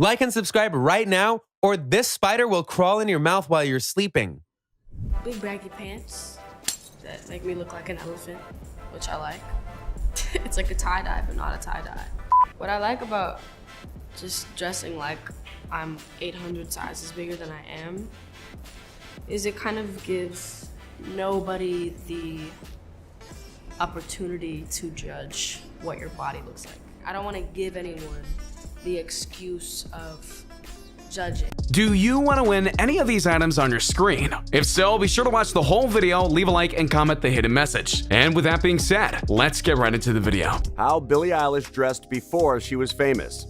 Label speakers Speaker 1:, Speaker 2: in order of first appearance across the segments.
Speaker 1: Like and subscribe right now, or this spider will crawl in your mouth while you're sleeping.
Speaker 2: Big baggy pants that make me look like an elephant, which I like. It's like a tie-dye, but not a tie-dye. What I like about just dressing like I'm 800 sizes bigger than I am is it kind of gives nobody the opportunity to judge what your body looks like. I don't want to give anyone the excuse of judging.
Speaker 3: Do you want to win any of these items on your screen? If so, be sure to watch the whole video, leave a like, and comment the hidden message. And with that being said, let's get right into the video.
Speaker 4: How Billie Eilish dressed before she was famous.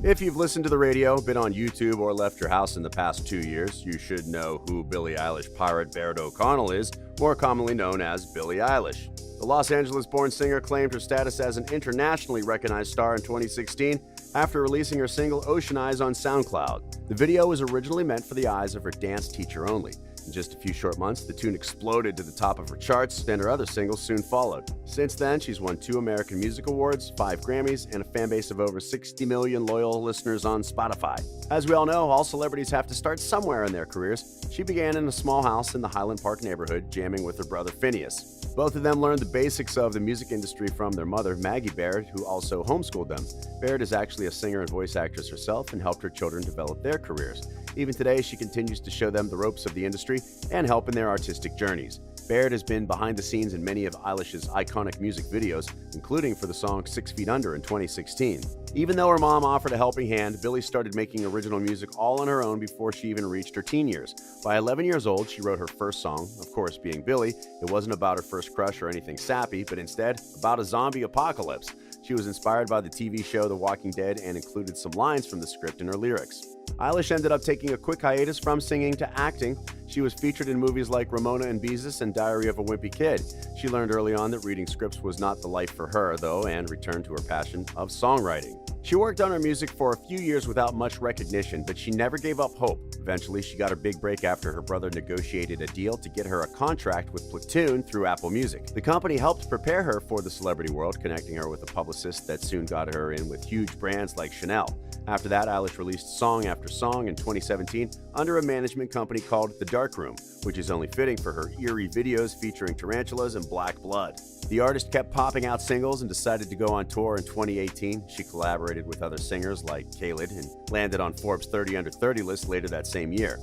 Speaker 4: If you've listened to the radio, been on YouTube, or left your house in the past 2 years, you should know who Billie Eilish pirate Baird O'Connell is, more commonly known as Billie Eilish. The Los Angeles-born singer claimed her status as an internationally recognized star in 2016 after releasing her single Ocean Eyes on SoundCloud. The video was originally meant for the eyes of her dance teacher only. In just a few short months, the tune exploded to the top of her charts, and her other singles soon followed. Since then, she's won 2 American Music Awards, 5 Grammys, and a fan base of over 60 million loyal listeners on Spotify. As we all know, all celebrities have to start somewhere in their careers. She began in a small house in the Highland Park neighborhood, jamming with her brother Phineas. Both of them learned the basics of the music industry from their mother, Maggie Baird, who also homeschooled them. Baird is actually a singer and voice actress herself and helped her children develop their careers. Even today, she continues to show them the ropes of the industry and help in their artistic journeys. Baird has been behind the scenes in many of Eilish's iconic music videos, including for the song 6 Feet Under in 2016. Even though her mom offered a helping hand, Billie started making original music all on her own before she even reached her teen years. By 11 years old, she wrote her first song. Of course, being Billie, it wasn't about her first crush or anything sappy, but instead about a zombie apocalypse. She was inspired by the TV show The Walking Dead and included some lines from the script in her lyrics. Eilish ended up taking a quick hiatus from singing to acting. She was featured in movies like Ramona and Beezus and Diary of a Wimpy Kid. She learned early on that reading scripts was not the life for her, though, and returned to her passion of songwriting. She worked on her music for a few years without much recognition, but she never gave up hope. Eventually, she got her big break after her brother negotiated a deal to get her a contract with Platoon through Apple Music. The company helped prepare her for the celebrity world, connecting her with a publicist that soon got her in with huge brands like Chanel. After that, Eilish released song after song in 2017 under a management company called The Dark Room, which is only fitting for her eerie videos featuring tarantulas and black blood. The artist kept popping out singles and decided to go on tour in 2018. She collaborated with other singers like Khalid and landed on Forbes 30 Under 30 list later that same year.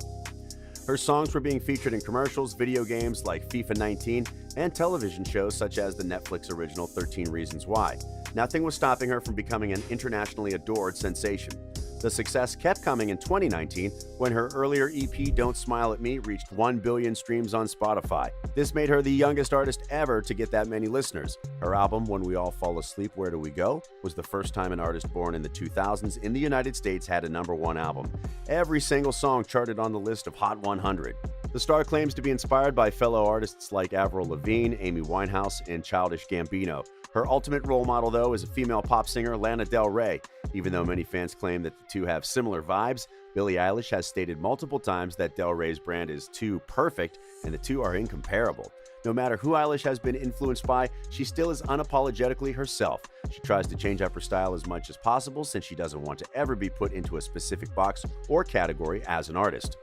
Speaker 4: Her songs were being featured in commercials, video games like FIFA 19, and television shows such as the Netflix original 13 Reasons Why. Nothing was stopping her from becoming an internationally adored sensation. The success kept coming in 2019 when her earlier EP Don't Smile at Me reached 1 billion streams on Spotify. This made her the youngest artist ever to get that many listeners. Her album When We All Fall Asleep, Where Do We Go? Was the first time an artist born in the 2000s in the United States had a #1 album. Every single song charted on the list of Hot 100. The star claims to be inspired by fellow artists like Avril Lavigne, Amy Winehouse, and Childish Gambino. Her ultimate role model, though, is a female pop singer, Lana Del Rey. Even though many fans claim that the two have similar vibes, Billie Eilish has stated multiple times that Del Rey's brand is too perfect and the two are incomparable. No matter who Eilish has been influenced by, she still is unapologetically herself. She tries to change up her style as much as possible since she doesn't want to ever be put into a specific box or category as an artist.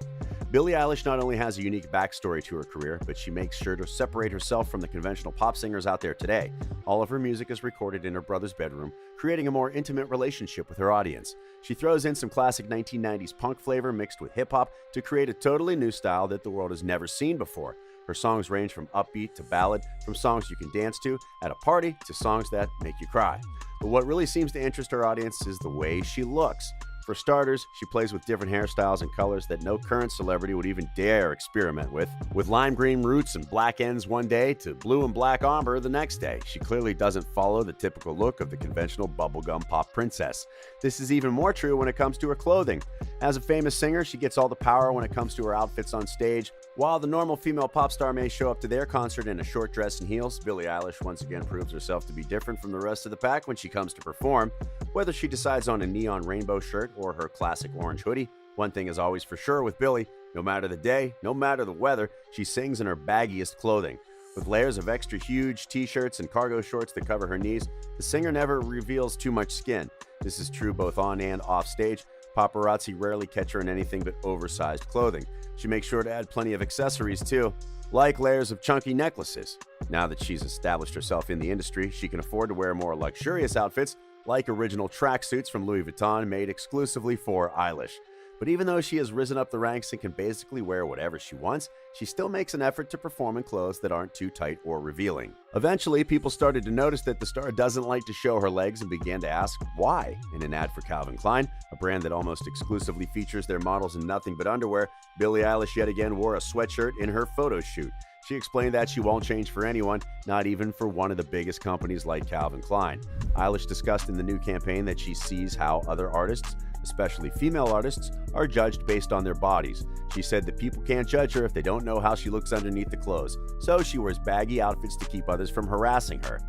Speaker 4: Billie Eilish not only has a unique backstory to her career, but she makes sure to separate herself from the conventional pop singers out there today. All of her music is recorded in her brother's bedroom, creating a more intimate relationship with her audience. She throws in some classic 1990s punk flavor mixed with hip-hop to create a totally new style that the world has never seen before. Her songs range from upbeat to ballad, from songs you can dance to at a party to songs that make you cry. But what really seems to interest her audience is the way she looks. For starters, she plays with different hairstyles and colors that no current celebrity would even dare experiment with. With lime green roots and black ends one day to blue and black ombre the next day, she clearly doesn't follow the typical look of the conventional bubblegum pop princess. This is even more true when it comes to her clothing. As a famous singer, she gets all the power when it comes to her outfits on stage. While the normal female pop star may show up to their concert in a short dress and heels, Billie Eilish once again proves herself to be different from the rest of the pack when she comes to perform. Whether she decides on a neon rainbow shirt or her classic orange hoodie, one thing is always for sure with Billie: no matter the day, no matter the weather, she sings in her baggiest clothing. With layers of extra huge t-shirts and cargo shorts that cover her knees, the singer never reveals too much skin. This is true both on and off stage, Paparazzi rarely catch her in anything but oversized clothing. She makes sure to add plenty of accessories too, like layers of chunky necklaces. Now that she's established herself in the industry, she can afford to wear more luxurious outfits like original tracksuits from Louis Vuitton made exclusively for Eilish. But even though she has risen up the ranks and can basically wear whatever she wants, she still makes an effort to perform in clothes that aren't too tight or revealing. Eventually, people started to notice that the star doesn't like to show her legs and began to ask why. In an ad for Calvin Klein, a brand that almost exclusively features their models in nothing but underwear, Billie Eilish yet again wore a sweatshirt in her photo shoot. She explained that she won't change for anyone, not even for one of the biggest companies like Calvin Klein. Eilish discussed in the new campaign that she sees how other artists, especially female artists, are judged based on their bodies. She said that people can't judge her if they don't know how she looks underneath the clothes, so she wears baggy outfits to keep others from harassing her.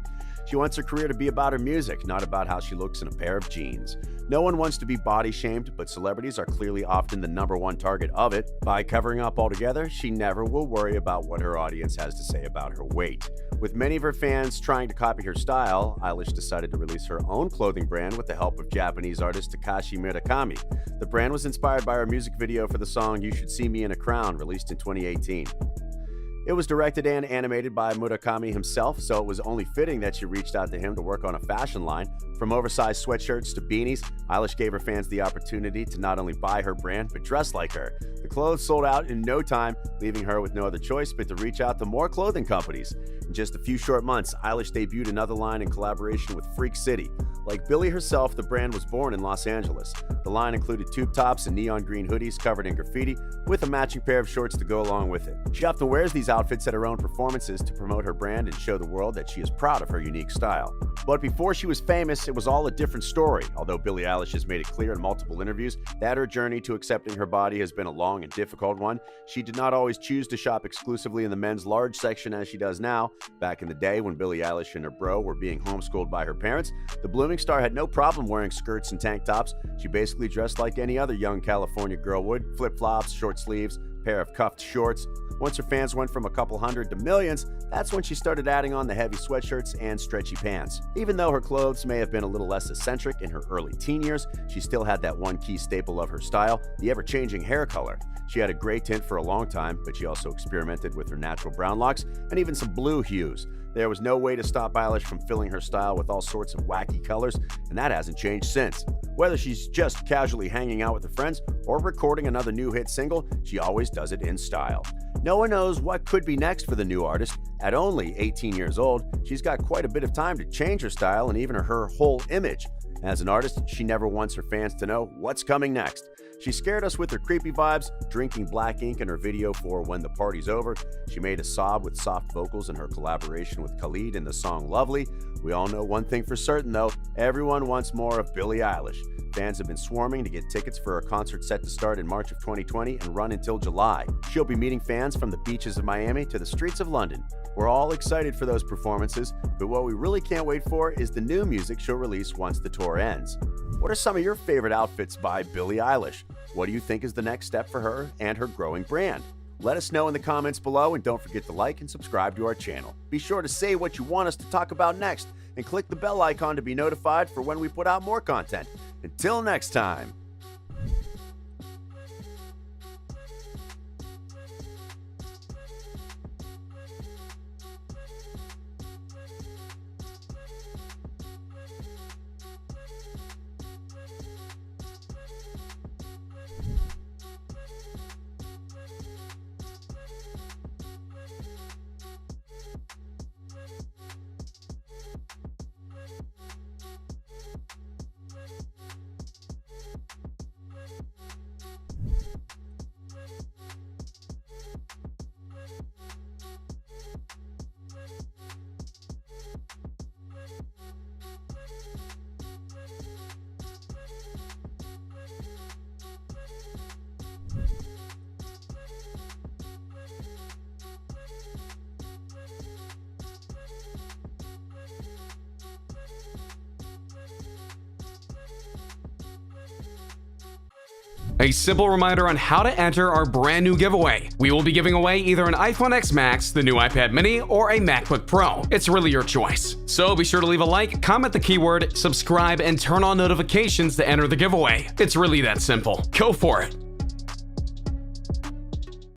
Speaker 4: She wants her career to be about her music, not about how she looks in a pair of jeans. No one wants to be body shamed, but celebrities are clearly often the #1 target of it. By covering up altogether, she never will worry about what her audience has to say about her weight. With many of her fans trying to copy her style, Eilish decided to release her own clothing brand with the help of Japanese artist Takashi Murakami. The brand was inspired by her music video for the song You Should See Me in a Crown, released in 2018. It was directed and animated by Murakami himself, so it was only fitting that she reached out to him to work on a fashion line. From oversized sweatshirts to beanies, Eilish gave her fans the opportunity to not only buy her brand, but dress like her. The clothes sold out in no time, leaving her with no other choice but to reach out to more clothing companies. In just a few short months, Eilish debuted another line in collaboration with Freak City. Like Billie herself, the brand was born in Los Angeles. The line included tube tops and neon green hoodies covered in graffiti, with a matching pair of shorts to go along with it. She often wears these outfits at her own performances to promote her brand and show the world that she is proud of her unique style. But before she was famous, it was all a different story. Although Billie Eilish has made it clear in multiple interviews that her journey to accepting her body has been a long and difficult one, she did not always choose to shop exclusively in the men's large section as she does now. Back in the day when Billie Eilish and her bro were being homeschooled by her parents, the blooming star had no problem wearing skirts and tank tops. She basically dressed like any other young California girl would: flip-flops, short sleeves, pair of cuffed shorts. Once her fans went from a couple hundred to millions, that's when she started adding on the heavy sweatshirts and stretchy pants. Even though her clothes may have been a little less eccentric in her early teen years, she still had that one key staple of her style, the ever-changing hair color. She had a gray tint for a long time, but she also experimented with her natural brown locks and even some blue hues. There was no way to stop Eilish from filling her style with all sorts of wacky colors, and that hasn't changed since. Whether she's just casually hanging out with her friends or recording another new hit single, she always does it in style. No one knows what could be next for the new artist. At only 18 years old, she's got quite a bit of time to change her style and even her whole image. As an artist, she never wants her fans to know what's coming next. She scared us with her creepy vibes, drinking black ink in her video for When the Party's Over. She made us sob with soft vocals in her collaboration with Khalid in the song Lovely. We all know one thing for certain though, everyone wants more of Billie Eilish. Fans have been swarming to get tickets for her concert set to start in March of 2020 and run until July. She'll be meeting fans from the beaches of Miami to the streets of London. We're all excited for those performances, but what we really can't wait for is the new music she'll release once the tour ends. What are some of your favorite outfits by Billie Eilish? What do you think is the next step for her and her growing brand? Let us know in the comments below, and don't forget to like and subscribe to our channel. Be sure to say what you want us to talk about next and click the bell icon to be notified for when we put out more content. Until next time.
Speaker 3: A simple reminder on how to enter our brand new giveaway. We will be giving away either an iPhone X Max, the new iPad mini, or a MacBook Pro. It's really your choice. So be sure to leave a like, comment the keyword, subscribe, and turn on notifications to enter the giveaway. It's really that simple. Go for it.